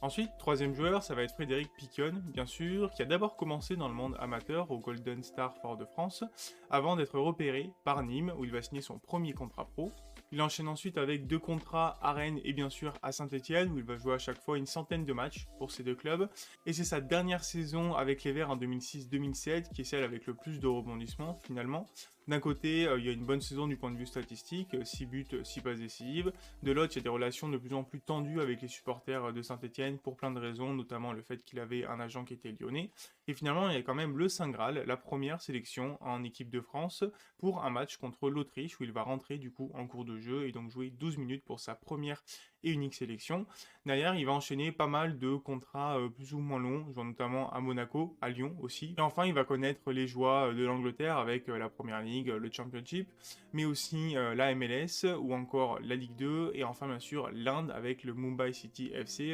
Ensuite, troisième joueur, ça va être Frédéric Piquion, bien sûr, qui a d'abord commencé dans le monde amateur au Golden Star Fort-de-France, avant d'être repéré par Nîmes, où il va signer son premier contrat pro. Il enchaîne ensuite avec 2 contrats à Rennes et bien sûr à Saint-Etienne, où il va jouer à chaque fois une centaine de matchs pour ces deux clubs. Et c'est sa dernière saison avec les Verts en 2006-2007 qui est celle avec le plus de rebondissements finalement. D'un côté, il y a une bonne saison du point de vue statistique, 6 buts, 6 passes décisives. De l'autre, il y a des relations de plus en plus tendues avec les supporters de Saint-Etienne pour plein de raisons, notamment le fait qu'il avait un agent qui était lyonnais. Et finalement, il y a quand même le Saint Graal, la première sélection en équipe de France pour un match contre l'Autriche où il va rentrer du coup en cours de jeu et donc jouer 12 minutes pour sa première et unique sélection. Derrière, il va enchaîner pas mal de contrats plus ou moins longs, jouant notamment à Monaco, à Lyon aussi. Et enfin, il va connaître les joies de l'Angleterre avec la Première Ligue, le Championship, mais aussi la MLS ou encore la Ligue 2 et enfin bien sûr l'Inde avec le Mumbai City FC